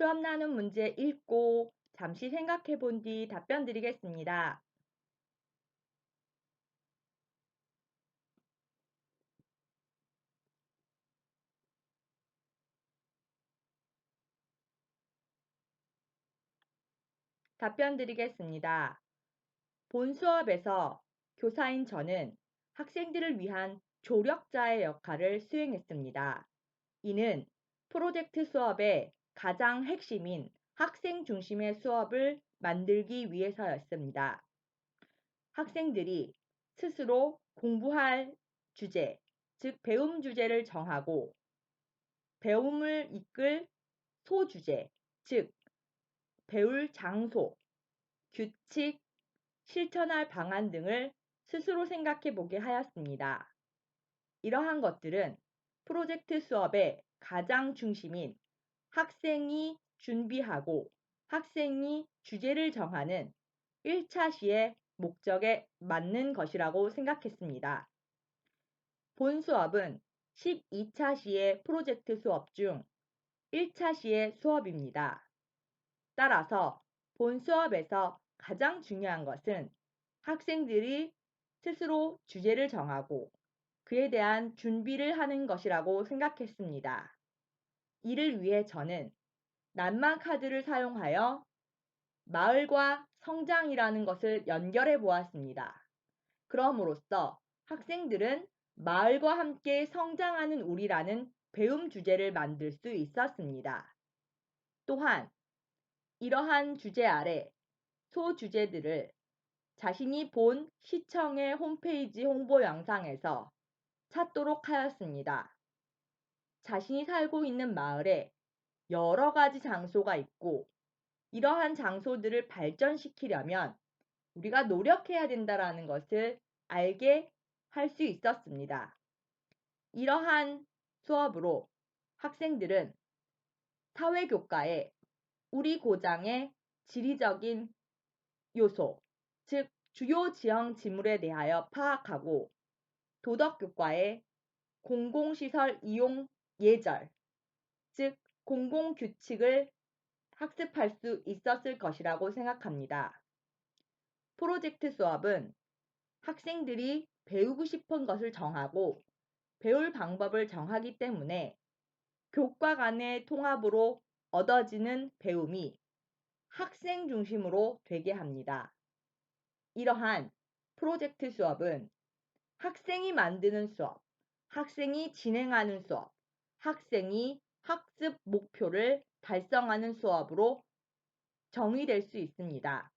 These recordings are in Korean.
수업 나눈 문제 읽고 잠시 생각해 본 뒤 답변 드리겠습니다. 답변 드리겠습니다. 본 수업에서 교사인 저는 학생들을 위한 조력자의 역할을 수행했습니다. 이는 프로젝트 수업의 가장 핵심인 학생 중심의 수업을 만들기 위해서였습니다. 학생들이 스스로 공부할 주제, 즉 배움 주제를 정하고 배움을 이끌 소주제, 즉 배울 장소, 규칙, 실천할 방안 등을 스스로 생각해 보게 하였습니다. 이러한 것들은 프로젝트 수업의 가장 중심인 학생이 준비하고 학생이 주제를 정하는 1차 시의 목적에 맞는 것이라고 생각했습니다. 본 수업은 12차 시의 프로젝트 수업 중 1차 시의 수업입니다. 따라서 본 수업에서 가장 중요한 것은 학생들이 스스로 주제를 정하고 그에 대한 준비를 하는 것이라고 생각했습니다. 이를 위해 저는 낱말 카드를 사용하여 마을과 성장이라는 것을 연결해 보았습니다. 그럼으로써 학생들은 마을과 함께 성장하는 우리라는 배움 주제를 만들 수 있었습니다. 또한 이러한 주제 아래 소주제들을 자신이 본 시청의 홈페이지 홍보 영상에서 찾도록 하였습니다. 자신이 살고 있는 마을에 여러 가지 장소가 있고 이러한 장소들을 발전시키려면 우리가 노력해야 된다는 것을 알게 할 수 있었습니다. 이러한 수업으로 학생들은 사회교과에 우리 고장의 지리적인 요소, 즉 주요 지형 지물에 대하여 파악하고 도덕교과에 공공시설 이용 예절, 즉 공공규칙을 학습할 수 있었을 것이라고 생각합니다. 프로젝트 수업은 학생들이 배우고 싶은 것을 정하고 배울 방법을 정하기 때문에 교과 간의 통합으로 얻어지는 배움이 학생 중심으로 되게 합니다. 이러한 프로젝트 수업은 학생이 만드는 수업, 학생이 진행하는 수업, 학생이 학습 목표를 달성하는 수업으로 정의될 수 있습니다.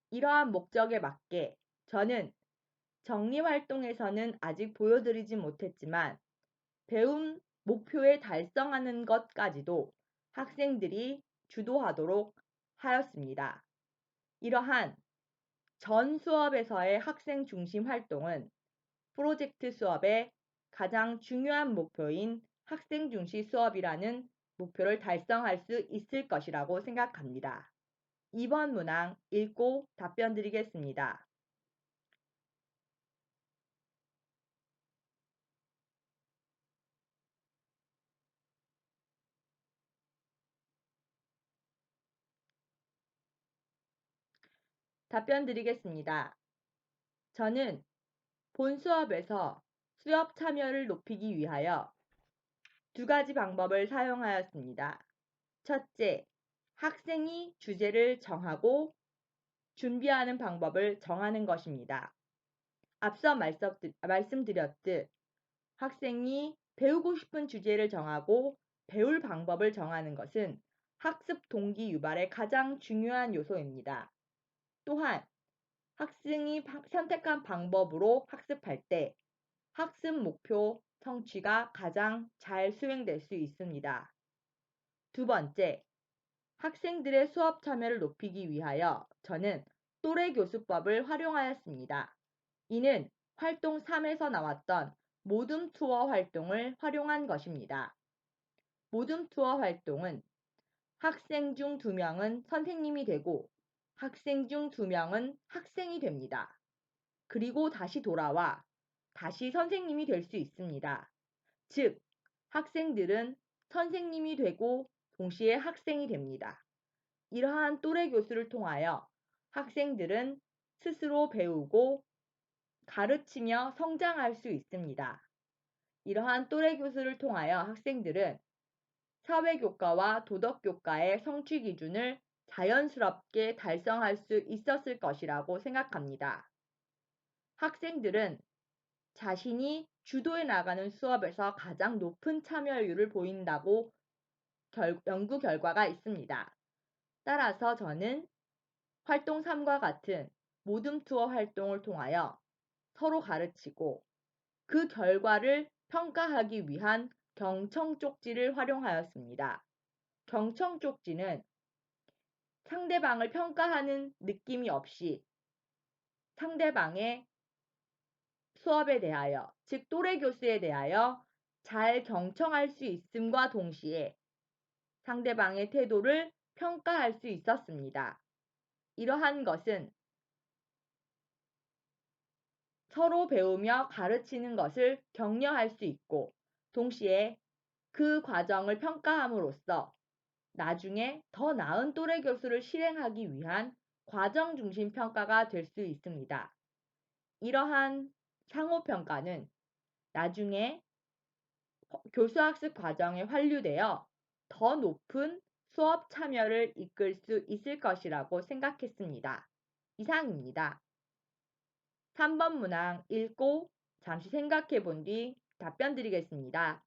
이러한 목적에 맞게 저는 정리활동에서는 아직 보여드리지 못했지만 배움 목표에 달성하는 것까지도 학생들이 주도하도록 하였습니다. 이러한 전 수업에서의 학생 중심 활동은 프로젝트 수업의 가장 중요한 목표인 학생 중심 수업이라는 목표를 달성할 수 있을 것이라고 생각합니다. 2번 문항 읽고 답변 드리겠습니다. 답변 드리겠습니다. 저는 본 수업에서 수업 참여를 높이기 위하여 두 가지 방법을 사용하였습니다. 첫째, 학생이 주제를 정하고 준비하는 방법을 정하는 것입니다. 앞서 말씀드렸듯 학생이 배우고 싶은 주제를 정하고 배울 방법을 정하는 것은 학습 동기 유발의 가장 중요한 요소입니다. 또한 학생이 선택한 방법으로 학습할 때 학습 목표 성취가 가장 잘 수행될 수 있습니다. 두 번째, 학생들의 수업 참여를 높이기 위하여 저는 또래 교수법을 활용하였습니다. 이는 활동 3에서 나왔던 모둠 투어 활동을 활용한 것입니다. 모둠 투어 활동은 학생 중 2명은 선생님이 되고 학생 중 2명은 학생이 됩니다. 그리고 다시 돌아와 다시 선생님이 될 수 있습니다. 즉, 학생들은 선생님이 되고 동시에 학생이 됩니다. 이러한 또래 교수를 통하여 학생들은 스스로 배우고 가르치며 성장할 수 있습니다. 이러한 또래 교수를 통하여 학생들은 사회교과와 도덕교과의 성취 기준을 자연스럽게 달성할 수 있었을 것이라고 생각합니다. 학생들은 자신이 주도해 나가는 수업에서 가장 높은 참여율을 보인다고 연구 결과가 있습니다. 따라서 저는 활동 3과 같은 모둠 투어 활동을 통하여 서로 가르치고 그 결과를 평가하기 위한 경청 쪽지를 활용하였습니다. 경청 쪽지는 상대방을 평가하는 느낌이 없이 상대방의 수업에 대하여, 즉 또래 교수에 대하여 잘 경청할 수 있음과 동시에 상대방의 태도를 평가할 수 있었습니다. 이러한 것은 서로 배우며 가르치는 것을 격려할 수 있고 동시에 그 과정을 평가함으로써 나중에 더 나은 또래 교수를 실행하기 위한 과정 중심 평가가 될 수 있습니다. 이러한 상호평가는 나중에 교수학습 과정에 환류되어 더 높은 수업 참여를 이끌 수 있을 것이라고 생각했습니다. 이상입니다. 3번 문항 읽고 잠시 생각해 본 뒤 답변 드리겠습니다.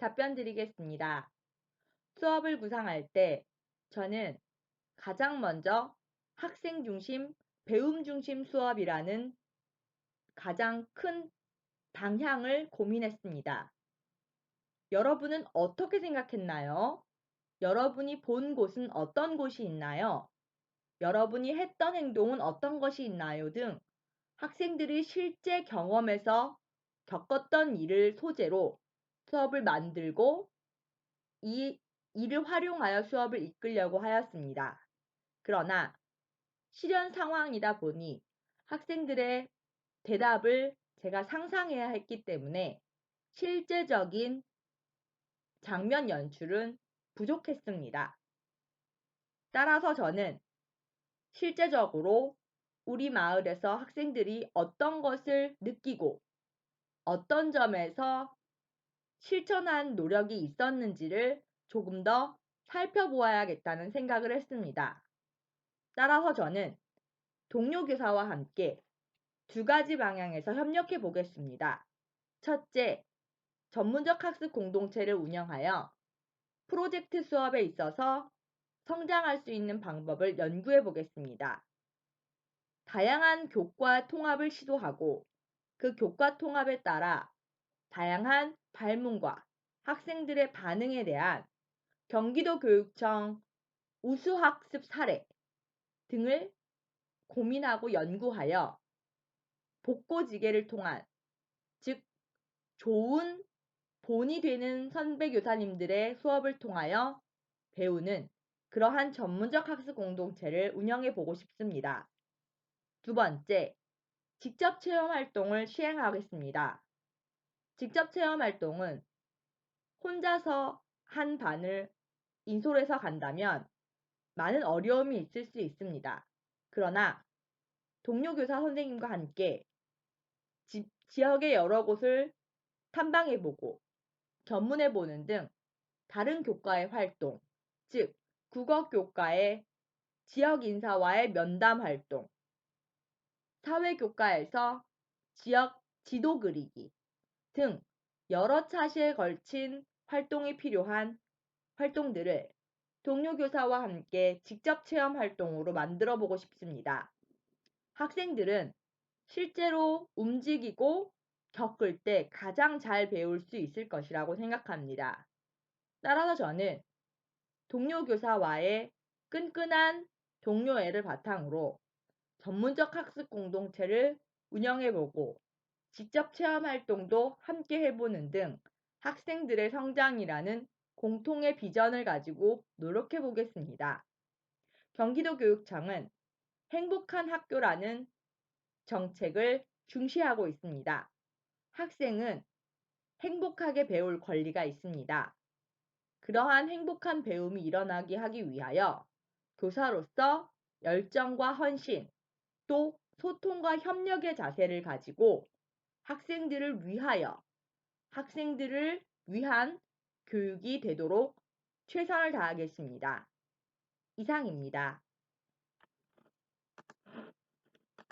답변 드리겠습니다. 수업을 구상할 때 저는 가장 먼저 학생 중심, 배움 중심 수업이라는 가장 큰 방향을 고민했습니다. 여러분은 어떻게 생각했나요? 여러분이 본 곳은 어떤 곳이 있나요? 여러분이 했던 행동은 어떤 것이 있나요? 등 학생들이 실제 경험에서 겪었던 일을 소재로 수업을 만들고 이 이를 활용하여 수업을 이끌려고 하였습니다. 그러나 실현 상황이다 보니 학생들의 대답을 제가 상상해야 했기 때문에 실제적인 장면 연출은 부족했습니다. 따라서 저는 실제적으로 우리 마을에서 학생들이 어떤 것을 느끼고 어떤 점에서 실천한 노력이 있었는지를 조금 더 살펴보아야겠다는 생각을 했습니다. 따라서 저는 동료 교사와 함께 두 가지 방향에서 협력해 보겠습니다. 첫째, 전문적 학습 공동체를 운영하여 프로젝트 수업에 있어서 성장할 수 있는 방법을 연구해 보겠습니다. 다양한 교과 통합을 시도하고 그 교과 통합에 따라 다양한 발문과 학생들의 반응에 대한 경기도 교육청 우수학습 사례 등을 고민하고 연구하여 복고지계를 통한, 즉 좋은 본이 되는 선배 교사님들의 수업을 통하여 배우는 그러한 전문적 학습 공동체를 운영해 보고 싶습니다. 두 번째, 직접 체험 활동을 시행하겠습니다. 직접 체험 활동은 혼자서 한 반을 인솔해서 간다면 많은 어려움이 있을 수 있습니다. 그러나 동료 교사 선생님과 함께 지역의 여러 곳을 탐방해보고 견문해보는 등 다른 교과의 활동, 즉 국어교과의 지역 인사와의 면담 활동, 사회교과에서 지역 지도 그리기 등 여러 차시에 걸친 활동이 필요한 활동들을 동료 교사와 함께 직접 체험 활동으로 만들어 보고 싶습니다. 학생들은 실제로 움직이고 겪을 때 가장 잘 배울 수 있을 것이라고 생각합니다. 따라서 저는 동료 교사와의 끈끈한 동료애를 바탕으로 전문적 학습 공동체를 운영해보고 직접 체험 활동도 함께 해보는 등 학생들의 성장이라는 공통의 비전을 가지고 노력해 보겠습니다. 경기도교육청은 행복한 학교라는 정책을 중시하고 있습니다. 학생은 행복하게 배울 권리가 있습니다. 그러한 행복한 배움이 일어나게 하기 위하여 교사로서 열정과 헌신, 또 소통과 협력의 자세를 가지고 학생들을 위하여 학생들을 위한 교육이 되도록 최선을 다하겠습니다. 이상입니다.